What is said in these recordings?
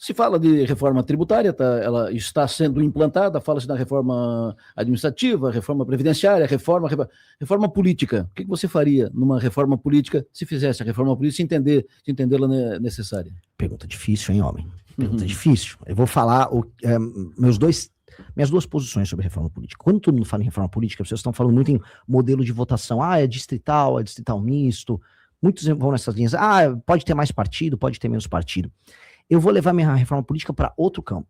Se fala de reforma tributária, ela está sendo implantada, fala-se na reforma administrativa, reforma previdenciária, reforma política. O que você faria numa reforma política, se fizesse a reforma política, se entendê-la necessária? Pergunta difícil, hein, homem? Pergunta difícil. Eu vou falar minhas duas posições sobre reforma política. Quando todo mundo fala em reforma política, vocês estão falando muito em modelo de votação. É distrital misto. Muitos vão nessas linhas. Pode ter mais partido, pode ter menos partido. Eu vou levar minha reforma política para outro campo,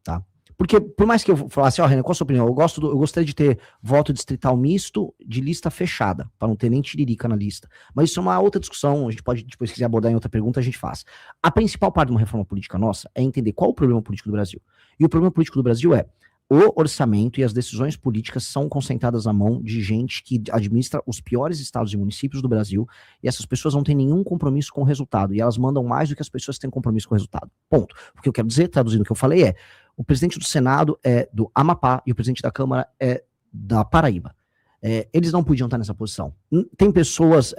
tá? Porque, por mais que eu falasse, Renan, qual a sua opinião? Eu gostaria de ter voto distrital misto de lista fechada, para não ter nem tiririca na lista. Mas isso é uma outra discussão, a gente pode, depois, se quiser abordar em outra pergunta, a gente faz. A principal parte de uma reforma política nossa é entender qual o problema político do Brasil. E o problema político do Brasil é o orçamento e as decisões políticas são concentradas à mão de gente que administra os piores estados e municípios do Brasil, e essas pessoas não têm nenhum compromisso com o resultado, e elas mandam mais do que as pessoas que têm compromisso com o resultado. Ponto. O que eu quero dizer, traduzindo o que eu falei, o presidente do Senado é do Amapá e o presidente da Câmara é da Paraíba. Eles não podiam estar nessa posição. Tem pessoas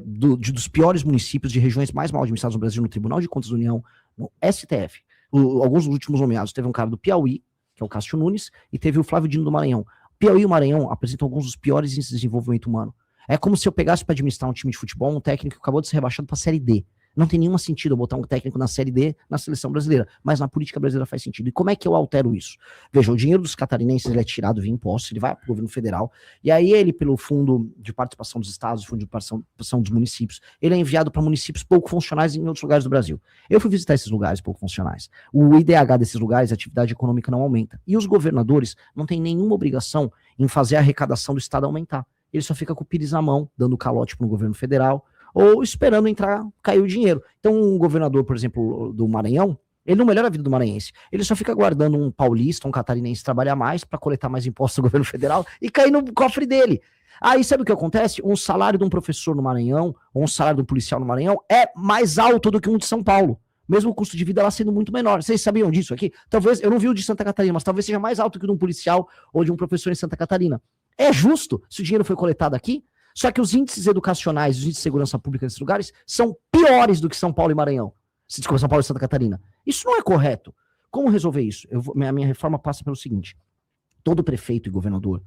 dos piores municípios, de regiões mais mal administradas no Brasil, no Tribunal de Contas da União, no STF. Alguns dos últimos nomeados, teve um cara do Piauí, que é o Cássio Nunes, e teve o Flávio Dino do Maranhão. Piauí e o Maranhão apresentam alguns dos piores índices de desenvolvimento humano. É como se eu pegasse para administrar um time de futebol, um técnico que acabou de ser rebaixado para a Série D. Não tem nenhum sentido eu botar um técnico na Série D na seleção brasileira, mas na política brasileira faz sentido. E como é que eu altero isso? Veja, o dinheiro dos catarinenses ele é tirado via impostos, ele vai para o governo federal, e aí ele, pelo Fundo de Participação dos Estados, Fundo de Participação dos Municípios, ele é enviado para municípios pouco funcionais em outros lugares do Brasil. Eu fui visitar esses lugares pouco funcionais. O IDH desses lugares, a atividade econômica não aumenta. E os governadores não têm nenhuma obrigação em fazer a arrecadação do Estado aumentar. Ele só fica com o pires na mão, dando calote para o governo federal, ou esperando cair o dinheiro. Então, um governador, por exemplo, do Maranhão, ele não melhora a vida do maranhense. Ele só fica aguardando um paulista, um catarinense trabalhar mais para coletar mais impostos do governo federal e cair no cofre dele. Aí sabe o que acontece? Um salário de um professor no Maranhão, ou um salário de um policial no Maranhão, é mais alto do que um de São Paulo. Mesmo o custo de vida lá sendo muito menor. Vocês sabiam disso aqui? Talvez, eu não vi o de Santa Catarina, mas talvez seja mais alto que o de um policial ou de um professor em Santa Catarina. É justo se o dinheiro foi coletado aqui? Só que os índices educacionais, os índices de segurança pública nesses lugares são piores do que São Paulo e Maranhão. Desculpa, São Paulo e Santa Catarina. Isso não é correto. Como resolver isso? Minha reforma passa pelo seguinte. Todo prefeito e governador,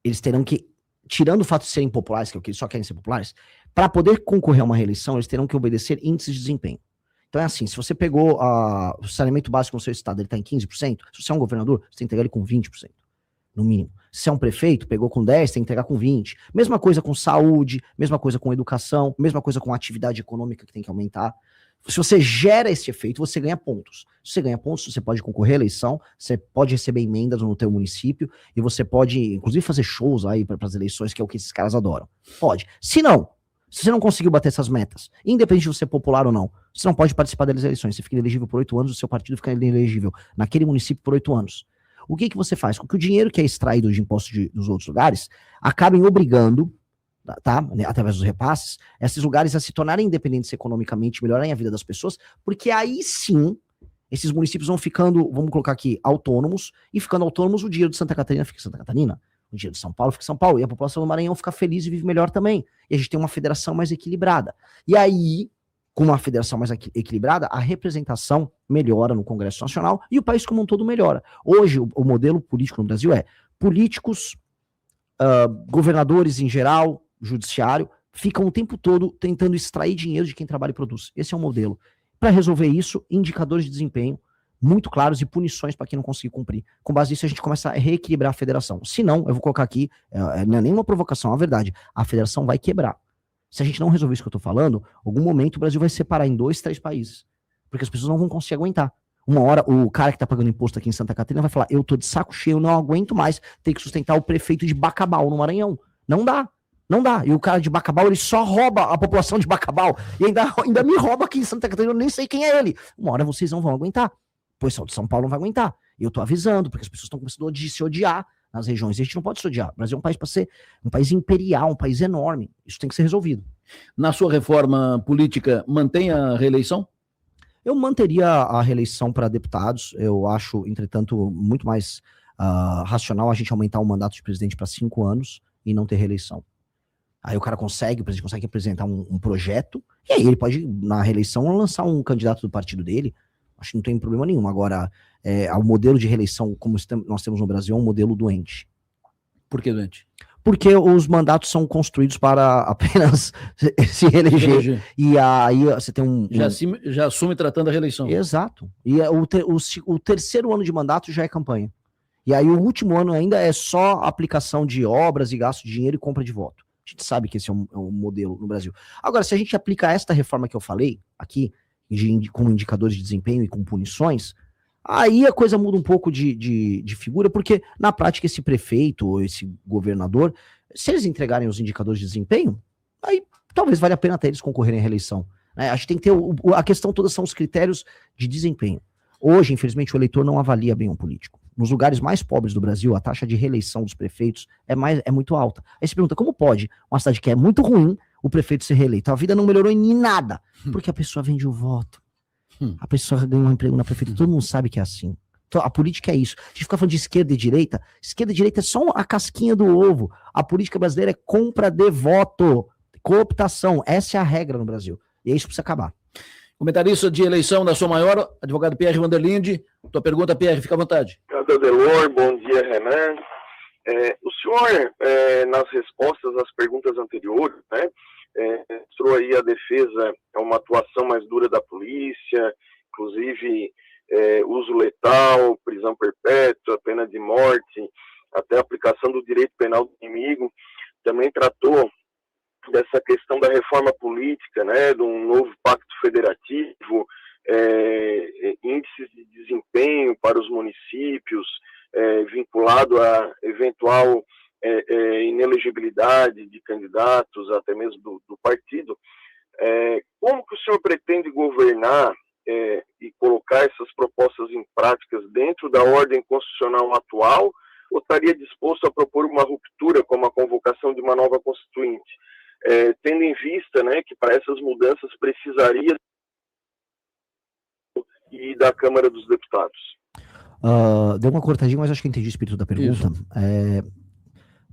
eles terão que, tirando o fato de serem populares, que é o que eles só querem ser populares, para poder concorrer a uma reeleição, eles terão que obedecer índices de desempenho. Então é assim, se você pegou o saneamento básico no seu estado, ele está em 15%, se você é um governador, você tem que entregar ele com 20%, no mínimo. Se é um prefeito, pegou com 10, tem que entregar com 20. Mesma coisa com saúde, mesma coisa com educação, mesma coisa com atividade econômica que tem que aumentar. Se você gera esse efeito, você ganha pontos. Se você ganha pontos, você pode concorrer à eleição, você pode receber emendas no teu município, e você pode, inclusive, fazer shows aí para as eleições, que é o que esses caras adoram. Pode. Se você não conseguiu bater essas metas, independente de você ser popular ou não, você não pode participar das eleições. Você fica elegível por 8 anos, o seu partido fica elegível naquele município por 8 anos. O que você faz? Com que o dinheiro que é extraído de impostos dos outros lugares acabem obrigando, tá, através dos repasses, esses lugares a se tornarem independentes economicamente, melhorarem a vida das pessoas, porque aí sim, esses municípios vão ficando, vamos colocar aqui, autônomos, e ficando autônomos, o dinheiro de Santa Catarina fica em Santa Catarina, o dinheiro de São Paulo fica em São Paulo, e a população do Maranhão fica feliz e vive melhor também. E a gente tem uma federação mais equilibrada. E aí, com uma federação mais equilibrada, a representação melhora no Congresso Nacional e o país como um todo melhora. Hoje, o modelo político no Brasil é políticos, governadores em geral, judiciário, ficam o tempo todo tentando extrair dinheiro de quem trabalha e produz. Esse é o modelo. Para resolver isso, indicadores de desempenho muito claros e punições para quem não conseguir cumprir. Com base nisso, a gente começa a reequilibrar a federação. Se não, eu vou colocar aqui, não é nenhuma provocação, é a verdade, a federação vai quebrar. Se a gente não resolver isso que eu tô falando, algum momento o Brasil vai se separar em 2, 3 países. Porque as pessoas não vão conseguir aguentar. Uma hora, o cara que tá pagando imposto aqui em Santa Catarina vai falar, eu tô de saco cheio, não aguento mais ter que sustentar o prefeito de Bacabal, no Maranhão. Não dá. Não dá. E o cara de Bacabal, ele só rouba a população de Bacabal. E ainda me rouba aqui em Santa Catarina, eu nem sei quem é ele. Uma hora vocês não vão aguentar. O pessoal de São Paulo não vai aguentar. E eu tô avisando, porque as pessoas estão começando a se odiar nas regiões. E a gente não pode se odiar. O Brasil é um país para ser um país imperial, um país enorme. Isso tem que ser resolvido. Na sua reforma política, mantém a reeleição? Eu manteria a reeleição para deputados. Eu acho, entretanto, muito mais racional a gente aumentar o mandato de presidente para 5 anos e não ter reeleição. Aí o presidente consegue apresentar um projeto, e aí ele pode, na reeleição, lançar um candidato do partido dele. Acho que não tem problema nenhum. Agora, o modelo de reeleição, como nós temos no Brasil, é um modelo doente. Por que doente? Porque os mandatos são construídos para apenas se reeleger. E aí você tem Já assume tratando a reeleição. Exato. E o terceiro ano de mandato já é campanha. E aí o último ano ainda é só aplicação de obras e gasto de dinheiro e compra de voto. A gente sabe que esse é um modelo no Brasil. Agora, se a gente aplicar esta reforma que eu falei aqui, com indicadores de desempenho e com punições, aí a coisa muda um pouco de figura, porque na prática esse prefeito ou esse governador, se eles entregarem os indicadores de desempenho, aí talvez valha a pena até eles concorrerem à reeleição. Né? A gente tem que ter a questão toda são os critérios de desempenho. Hoje, infelizmente, o eleitor não avalia bem um político. Nos lugares mais pobres do Brasil, a taxa de reeleição dos prefeitos é muito alta. Aí você pergunta, como pode uma cidade que é muito ruim, o prefeito ser reeleito? A vida não melhorou em nada, porque a pessoa vende o voto. A pessoa ganha um emprego na prefeitura, todo mundo sabe que é assim. Então, a política é isso. A gente fica falando de esquerda e direita é só a casquinha do ovo. A política brasileira é compra de voto, cooptação. Essa é a regra no Brasil. E isso precisa acabar. Comentarista de eleição da Som Maior, advogado Pierre Vanderlinde. Tua pergunta, Pierre, fica à vontade. Obrigado, Adelor. Bom dia, Renan. O senhor, nas respostas às perguntas anteriores, né, mostrou aí a defesa, uma atuação mais dura da polícia, inclusive uso letal, prisão perpétua, pena de morte, até a aplicação do direito penal do inimigo. Também tratou dessa questão da reforma política, né, de um novo pacto federativo, índices de desempenho para os municípios, vinculado a eventual inelegibilidade de candidatos, até mesmo do partido. Como que o senhor pretende governar e colocar essas propostas em práticas dentro da ordem constitucional atual, ou estaria disposto a propor uma ruptura, como a convocação de uma nova constituinte? Tendo em vista, né, que para essas mudanças precisaria e da Câmara dos Deputados. Deu uma cortadinha, mas acho que entendi o espírito da pergunta.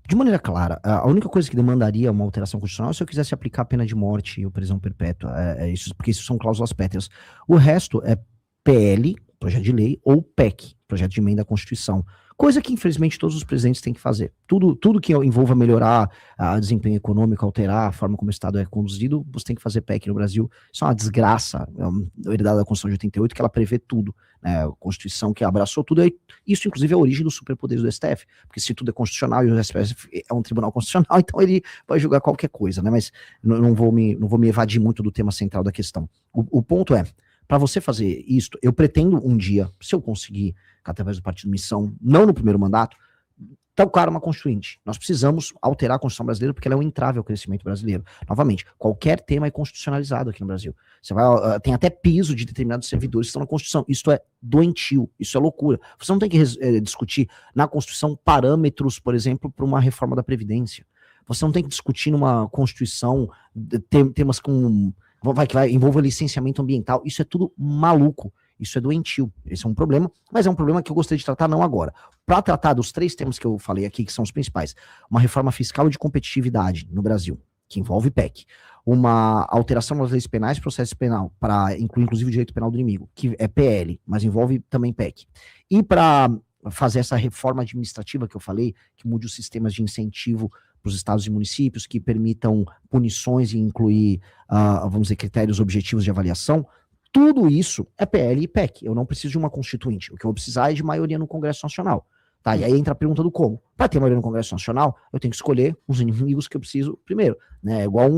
De maneira clara, a única coisa que demandaria uma alteração constitucional é se eu quisesse aplicar a pena de morte ou prisão perpétua, isso, porque isso são cláusulas pétreas. O resto é PL, projeto de lei, ou PEC, projeto de emenda à Constituição. Coisa que, infelizmente, todos os presidentes têm que fazer. Tudo que envolva melhorar o desempenho econômico, alterar a forma como o Estado é conduzido, você tem que fazer PEC no Brasil. Isso é uma desgraça, herdada da Constituição de 88, que ela prevê tudo. Né? A Constituição que abraçou tudo. Isso, inclusive, é a origem dos superpoderes do STF. Porque se tudo é constitucional e o STF é um tribunal constitucional, então ele vai julgar qualquer coisa. Né? Mas não vou me evadir muito do tema central da questão. O ponto é, para você fazer isso, eu pretendo um dia, se eu conseguir, através do Partido Missão, não no primeiro mandato, tocar uma constituinte. Nós precisamos alterar a Constituição brasileira porque ela é um entrave ao crescimento brasileiro. Novamente, qualquer tema é constitucionalizado aqui no Brasil. Tem até piso de determinados servidores que estão na Constituição. Isso é doentio, isso é loucura. Você não tem que discutir na Constituição parâmetros, por exemplo, para uma reforma da Previdência. Você não tem que discutir numa Constituição temas com... que envolva licenciamento ambiental. Isso é tudo maluco. Isso é doentio. Esse é um problema, mas é um problema que eu gostaria de tratar não agora. Para tratar dos 3 temas que eu falei aqui, que são os principais: uma reforma fiscal e de competitividade no Brasil, que envolve PEC. Uma alteração nas leis penais e processo penal, para incluir inclusive o direito penal do inimigo, que é PL, mas envolve também PEC. E para fazer essa reforma administrativa que eu falei, que mude os sistemas de incentivo para os estados e municípios, que permitam punições e incluir, vamos dizer, critérios objetivos de avaliação. Tudo isso é PL e PEC. Eu não preciso de uma constituinte. O que eu vou precisar é de maioria no Congresso Nacional. Tá? E aí entra a pergunta do como. Para ter maioria no Congresso Nacional, eu tenho que escolher os inimigos que eu preciso primeiro. Né? Igual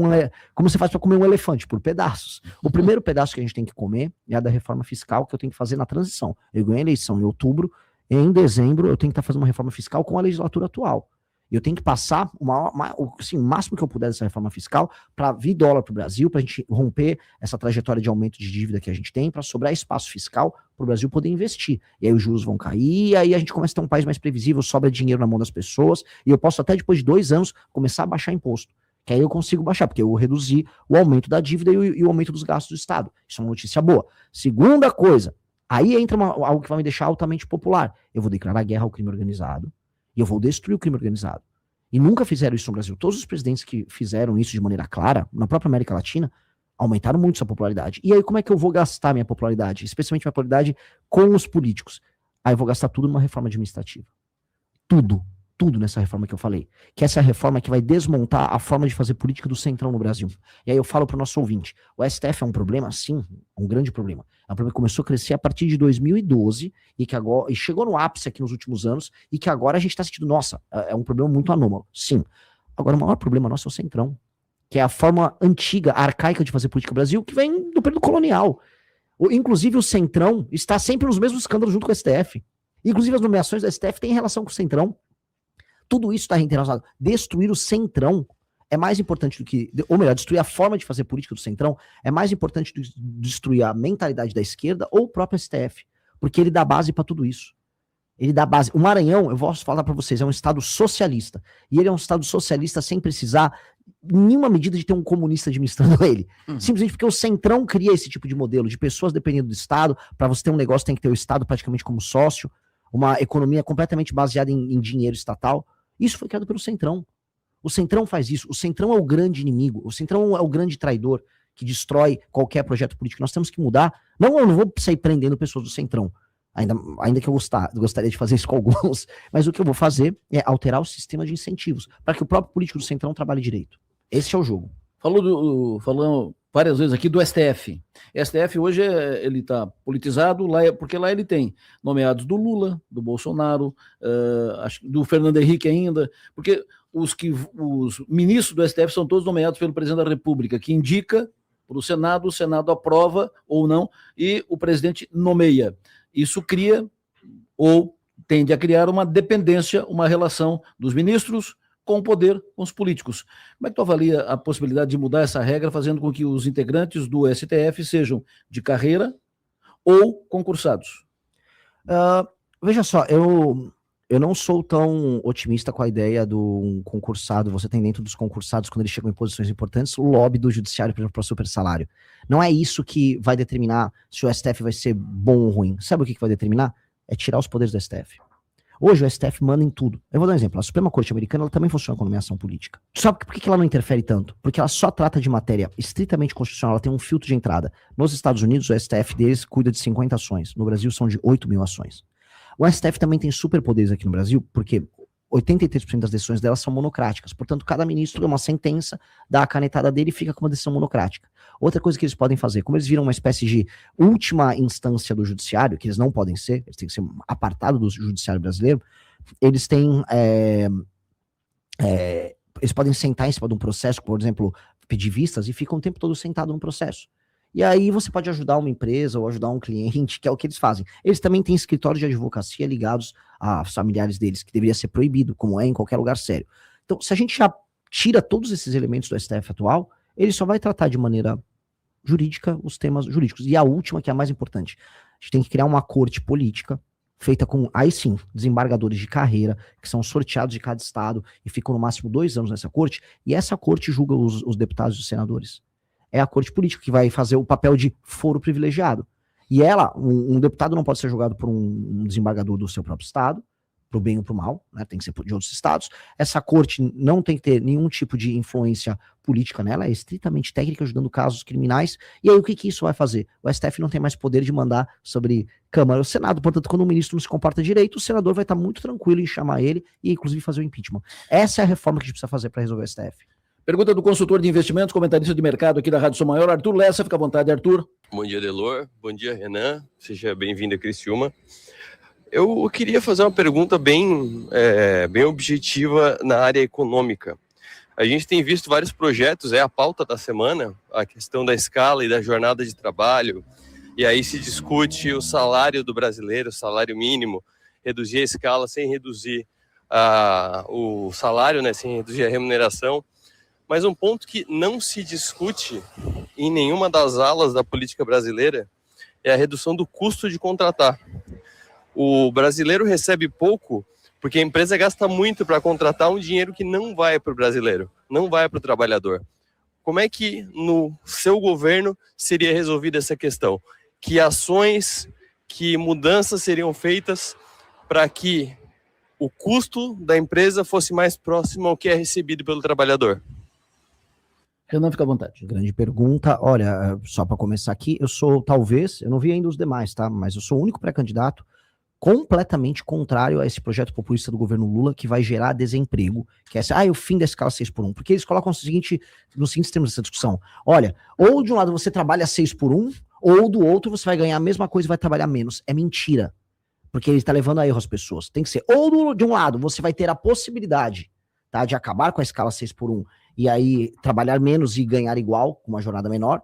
como você faz para comer um elefante, por pedaços. O primeiro pedaço que a gente tem que comer é a da reforma fiscal, que eu tenho que fazer na transição. Eu ganhei a eleição em outubro, em dezembro eu tenho que estar fazendo uma reforma fiscal com a legislatura atual. Eu tenho que passar o máximo que eu puder dessa reforma fiscal para vir dólar para o Brasil, para a gente romper essa trajetória de aumento de dívida que a gente tem, para sobrar espaço fiscal para o Brasil poder investir. E aí os juros vão cair, e aí a gente começa a ter um país mais previsível, sobra dinheiro na mão das pessoas, e eu posso até depois de 2 anos começar a baixar imposto. Que aí eu consigo baixar, porque eu vou reduzir o aumento da dívida e o aumento dos gastos do Estado. Isso é uma notícia boa. Segunda coisa, aí entra algo que vai me deixar altamente popular. Eu vou declarar guerra ao crime organizado, e eu vou destruir o crime organizado. E nunca fizeram isso no Brasil. Todos os presidentes que fizeram isso de maneira clara, na própria América Latina, Aumentaram muito sua popularidade. E aí, como é que eu vou gastar minha popularidade? Especialmente minha popularidade com os políticos. Aí eu vou gastar tudo numa reforma administrativa. Tudo nessa reforma que eu falei. Que essa é a reforma que vai desmontar a forma de fazer política do Centrão no Brasil. E aí eu falo para o nosso ouvinte, o STF é um problema? Sim, um grande problema. É um problema que começou a crescer a partir de 2012 e que agora e chegou no ápice aqui nos últimos anos e que agora a gente está sentindo, nossa, é um problema muito anômalo. Sim. Agora o maior problema nosso é o Centrão, que é a forma antiga, arcaica de fazer política no Brasil, que vem do período colonial. Inclusive o Centrão está sempre nos mesmos escândalos junto com o STF. Inclusive as nomeações do STF têm relação com o Centrão. Tudo isso está relacionado. Destruir o Centrão é mais importante do que... Ou melhor, destruir a forma de fazer política do Centrão é mais importante do que destruir a mentalidade da esquerda ou o próprio STF. Porque ele dá base para tudo isso. Ele dá base. O Maranhão, eu vou falar para vocês, é um estado socialista. E ele é um estado socialista sem precisar nenhuma medida de ter um comunista administrando ele. Simplesmente porque o Centrão cria esse tipo de modelo de pessoas dependendo do Estado. Para você ter um negócio tem que ter o Estado praticamente como sócio. Uma economia completamente baseada em dinheiro estatal. Isso foi criado pelo Centrão. O Centrão faz isso. O Centrão é o grande inimigo. O Centrão é o grande traidor que destrói qualquer projeto político. Nós temos que mudar. Não, eu não vou sair prendendo pessoas do Centrão. Ainda que eu gostaria de fazer isso com alguns. Mas o que eu vou fazer é alterar o sistema de incentivos para que o próprio político do Centrão trabalhe direito. Esse é o jogo. Falando várias vezes aqui do STF. STF hoje ele está politizado, porque lá ele tem nomeados do Lula, do Bolsonaro, do Fernando Henrique ainda, porque os ministros do STF são todos nomeados pelo presidente da República, que indica para o Senado aprova ou não, e o presidente nomeia. Isso cria, ou tende a criar, uma dependência, uma relação dos ministros com o poder, com os políticos. Como é que tu avalia a possibilidade de mudar essa regra, fazendo com que os integrantes do STF sejam de carreira ou concursados? Veja só, eu não sou tão otimista com a ideia do concursado. Você tem dentro dos concursados, quando eles chegam em posições importantes, o lobby do judiciário, por exemplo, para super salário. Não é isso que vai determinar se o STF vai ser bom ou ruim. Sabe o que vai determinar? É tirar os poderes do STF. Hoje o STF manda em tudo. Eu vou dar um exemplo. A Suprema Corte Americana ela também funciona com nomeação política. Sabe por que ela não interfere tanto? Porque ela só trata de matéria estritamente constitucional. Ela tem um filtro de entrada. Nos Estados Unidos, o STF deles cuida de 50 ações. No Brasil, são de 8 mil ações. O STF também tem superpoderes aqui no Brasil, porque 83% das decisões delas são monocráticas. Portanto, cada ministro é uma sentença, dá a canetada dele e fica com uma decisão monocrática. Outra coisa que eles podem fazer, como eles viram uma espécie de última instância do judiciário, que eles não podem ser, eles têm que ser apartados do judiciário brasileiro, eles têm... eles podem sentar em cima de um processo, por exemplo, pedir vistas, e ficam o tempo todo sentado no processo. E aí você pode ajudar uma empresa ou ajudar um cliente, que é o que eles fazem. Eles também têm escritórios de advocacia ligados aos familiares deles, que deveria ser proibido, como é em qualquer lugar sério. Então, se a gente já tira todos esses elementos do STF atual, ele só vai tratar de maneira jurídica os temas jurídicos. E a última, que é a mais importante, a gente tem que criar uma corte política, feita com, aí sim, desembargadores de carreira, que são sorteados de cada estado e ficam no máximo 2 anos nessa corte, e essa corte julga os deputados e os senadores. É a corte política que vai fazer o papel de foro privilegiado. E um deputado não pode ser julgado por um desembargador do seu próprio estado, pro bem ou pro mal, né? Tem que ser de outros estados. Essa corte não tem que ter nenhum tipo de influência política nela, é estritamente técnica, ajudando casos criminais. E aí o que isso vai fazer? O STF não tem mais poder de mandar sobre Câmara ou Senado, portanto, quando o ministro não se comporta direito, o senador vai estar muito tranquilo em chamar ele e, inclusive, fazer o impeachment. Essa é a reforma que a gente precisa fazer para resolver o STF. Pergunta do consultor de investimentos, comentarista de mercado aqui da Rádio Som Maior, Arthur Lessa. Fica à vontade, Arthur. Bom dia, Delor. Bom dia, Renan. Seja bem-vindo a Criciúma. Eu queria fazer uma pergunta bem objetiva na área econômica. A gente tem visto vários projetos, é a pauta da semana, a questão da escala e da jornada de trabalho, e aí se discute o salário do brasileiro, o salário mínimo, reduzir a escala sem reduzir o salário, né, sem reduzir a remuneração. Mas um ponto que não se discute em nenhuma das alas da política brasileira é a redução do custo de contratar. O brasileiro recebe pouco porque a empresa gasta muito para contratar um dinheiro que não vai para o brasileiro, não vai para o trabalhador. Como é que no seu governo seria resolvida essa questão? Que ações, que mudanças seriam feitas para que o custo da empresa fosse mais próximo ao que é recebido pelo trabalhador? Renan, fica à vontade. Grande pergunta. Olha, só para começar aqui, eu não vi ainda os demais, tá? Mas eu sou o único pré-candidato completamente contrário a esse projeto populista do governo Lula, que vai gerar desemprego, que é o fim da escala 6x1, porque eles colocam nos seguintes termos dessa discussão. Olha, ou de um lado você trabalha 6x1, ou do outro você vai ganhar a mesma coisa e vai trabalhar menos. É mentira, porque ele está levando a erro as pessoas. Tem que ser, ou de um lado você vai ter a possibilidade, tá, de acabar com a escala 6x1, e aí trabalhar menos e ganhar igual, com uma jornada menor,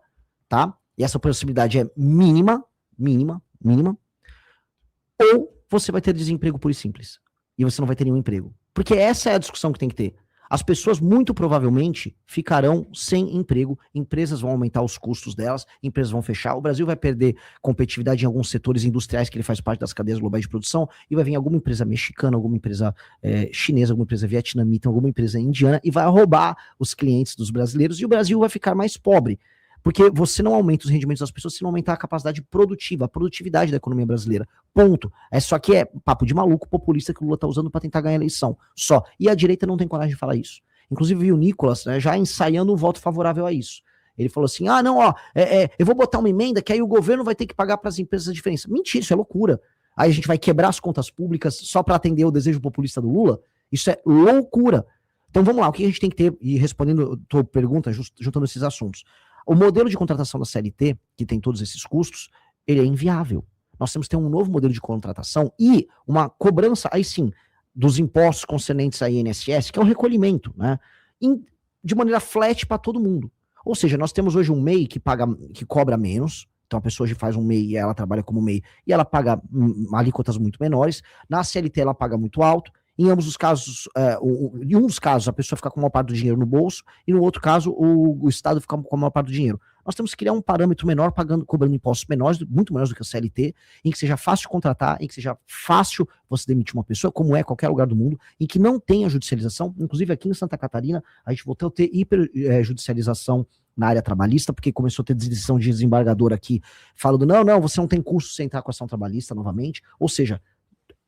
tá? E essa possibilidade é mínima, ou você vai ter desemprego puro e simples. E você não vai ter nenhum emprego. Porque essa é a discussão que tem que ter. As pessoas muito provavelmente ficarão sem emprego, empresas vão aumentar os custos delas, empresas vão fechar, o Brasil vai perder competitividade em alguns setores industriais que ele faz parte das cadeias globais de produção, e vai vir alguma empresa mexicana, alguma empresa chinesa, alguma empresa vietnamita, alguma empresa indiana, e vai roubar os clientes dos brasileiros, e o Brasil vai ficar mais pobre. Porque você não aumenta os rendimentos das pessoas se não aumentar a capacidade produtiva, a produtividade da economia brasileira. Ponto. Só que é papo de maluco populista que o Lula está usando para tentar ganhar a eleição. Só. E a direita não tem coragem de falar isso. Inclusive vi o Nicolas, né, já ensaiando um voto favorável a isso. Ele falou assim, eu vou botar uma emenda que aí o governo vai ter que pagar para as empresas a diferença. Mentira, isso é loucura. Aí a gente vai quebrar as contas públicas só para atender o desejo populista do Lula? Isso é loucura. Então vamos lá, o que a gente tem que ter, e respondendo a tua pergunta, juntando esses assuntos. O modelo de contratação da CLT, que tem todos esses custos, ele é inviável. Nós temos que ter um novo modelo de contratação e uma cobrança, aí sim, dos impostos concernentes à INSS, que é o recolhimento, né? De maneira flat para todo mundo. Ou seja, nós temos hoje um MEI que cobra menos, então a pessoa hoje faz um MEI e ela trabalha como MEI e ela paga alíquotas muito menores. Na CLT ela paga muito alto. Em ambos os casos, em um dos casos, a pessoa fica com a maior parte do dinheiro no bolso, e no outro caso, o Estado fica com a maior parte do dinheiro. Nós temos que criar um parâmetro menor, cobrando impostos menores, muito menores do que a CLT, em que seja fácil contratar, em que seja fácil você demitir uma pessoa, como é qualquer lugar do mundo, em que não tenha judicialização. Inclusive aqui em Santa Catarina, a gente voltou a ter hiperjudicialização na área trabalhista, porque começou a ter decisão de desembargador aqui, falando, não, você não tem custo sem entrar com a ação trabalhista novamente, ou seja,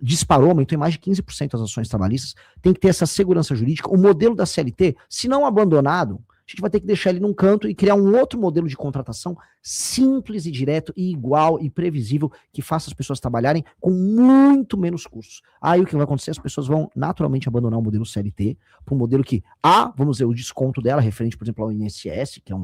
disparou, aumentou em mais de 15% as ações trabalhistas, tem que ter essa segurança jurídica. O modelo da CLT, se não abandonado, a gente vai ter que deixar ele num canto e criar um outro modelo de contratação simples e direto e igual e previsível, que faça as pessoas trabalharem com muito menos custos. Aí o que vai acontecer? As pessoas vão naturalmente abandonar o modelo CLT para um modelo que, vamos dizer, o desconto dela, referente, por exemplo, ao INSS, que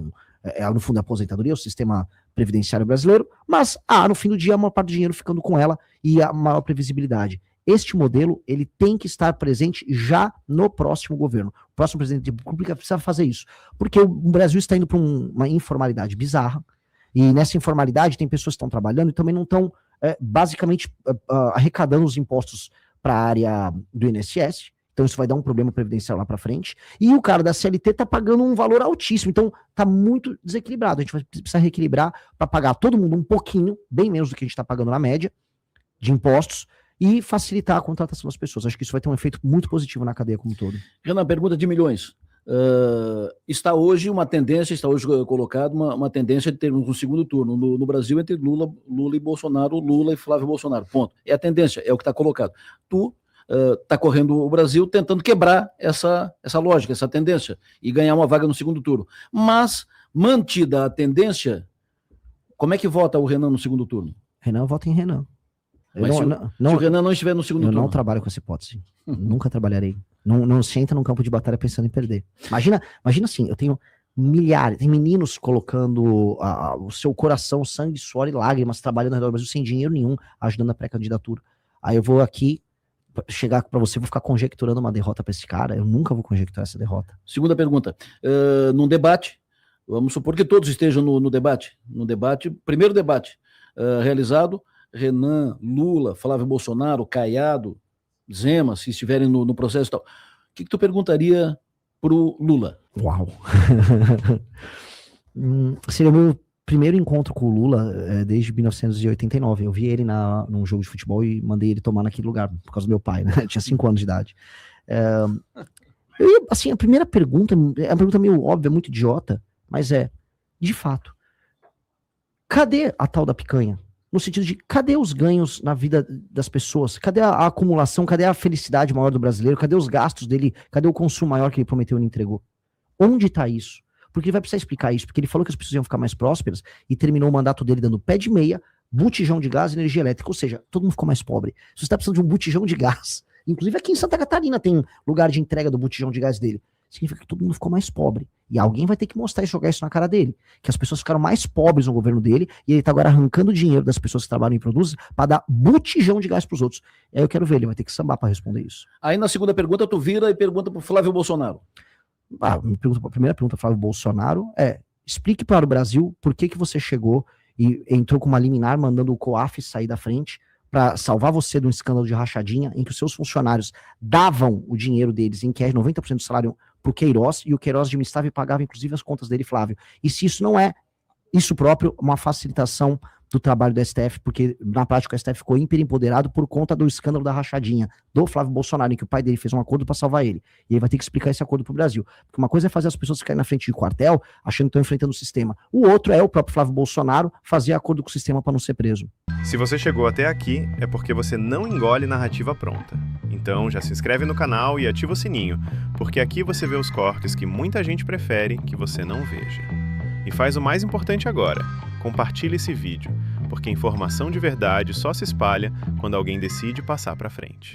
é no fundo a aposentadoria, o sistema previdenciário brasileiro, mas no fim do dia a maior parte do dinheiro ficando com ela e a maior previsibilidade. Este modelo, ele tem que estar presente já no próximo governo. O próximo presidente da República precisa fazer isso, porque o Brasil está indo para uma informalidade bizarra, e nessa informalidade tem pessoas que estão trabalhando e também não estão, basicamente, arrecadando os impostos para a área do INSS. Então isso vai dar um problema previdenciário lá para frente. E o cara da CLT tá pagando um valor altíssimo. Então tá muito desequilibrado. A gente vai precisar reequilibrar para pagar todo mundo um pouquinho, bem menos do que a gente está pagando na média de impostos, e facilitar a contratação das pessoas. Acho que isso vai ter um efeito muito positivo na cadeia como um todo. Renan, pergunta de milhões. Está hoje colocado uma tendência de termos um segundo turno no Brasil entre Lula e Bolsonaro, Lula e Flávio Bolsonaro. Ponto. É a tendência, é o que está colocado. Tu está correndo o Brasil tentando quebrar essa lógica, essa tendência, e ganhar uma vaga no segundo turno. Mas, mantida a como é que vota o Renan no segundo turno? Renan vota em Renan. Mas se o Renan não estiver no segundo turno... Eu não trabalho com essa hipótese. Nunca trabalharei. Não se entra num campo de batalha pensando em perder. Imagina assim, eu tenho milhares, tem meninos colocando o seu coração, sangue, suor e lágrimas, trabalhando ao redor do Brasil sem dinheiro nenhum, ajudando a pré-candidatura. Aí eu vou aqui chegar para você, vou ficar conjecturando uma derrota para esse cara. Eu nunca vou conjecturar essa derrota. Segunda pergunta. Num debate, vamos supor que todos estejam no debate. Primeiro debate realizado, Renan, Lula, Flávio Bolsonaro, Caiado, Zema, se estiverem no processo e tal. O que tu perguntaria pro Lula? Uau! Seria o meu primeiro encontro com o Lula desde 1989. Eu vi ele num jogo de futebol e mandei ele tomar naquele lugar, por causa do meu pai, né? Eu tinha 5 anos de idade. Assim, a primeira pergunta é uma pergunta meio óbvia, muito idiota, mas de fato, cadê a tal da picanha? No sentido de, cadê os ganhos na vida das pessoas? Cadê a acumulação? Cadê a felicidade maior do brasileiro? Cadê os gastos dele? Cadê o consumo maior que ele prometeu e não entregou? Onde está isso? Porque ele vai precisar explicar isso, porque ele falou que as pessoas iam ficar mais prósperas e terminou o mandato dele dando pé de meia, botijão de gás e energia elétrica, ou seja, todo mundo ficou mais pobre. Se você está precisando de um botijão de gás, inclusive aqui em Santa Catarina tem lugar de entrega do botijão de gás dele, significa que todo mundo ficou mais pobre. E alguém vai ter que mostrar e jogar isso na cara dele. Que as pessoas ficaram mais pobres no governo dele e ele tá agora arrancando dinheiro das pessoas que trabalham e produzem para dar botijão de gás pros outros. E aí eu quero ver, ele vai ter que sambar para responder isso. Aí na segunda pergunta tu vira e pergunta pro Flávio Bolsonaro. A primeira pergunta, Flávio Bolsonaro, explique para o Brasil por que você chegou e entrou com uma liminar mandando o COAF sair da frente para salvar você de um escândalo de rachadinha em que os seus funcionários davam o dinheiro deles em cash, 90% do salário pro Queiroz, e o Queiroz administrava e pagava inclusive as contas dele, Flávio. E se isso não é, isso próprio, uma facilitação do trabalho do STF, porque na prática o STF ficou hiperimpoderado por conta do escândalo da rachadinha do Flávio Bolsonaro, em que o pai dele fez um acordo para salvar ele. E ele vai ter que explicar esse acordo pro Brasil. Porque uma coisa é fazer as pessoas ficarem na frente de quartel, achando que estão enfrentando o sistema. O outro é o próprio Flávio Bolsonaro fazer acordo com o sistema para não ser preso. Se você chegou até aqui, é porque você não engole narrativa pronta. Então já se inscreve no canal e ativa o sininho, porque aqui você vê os cortes que muita gente prefere que você não veja. E faz o mais importante agora, compartilhe esse vídeo, porque informação de verdade só se espalha quando alguém decide passar para frente.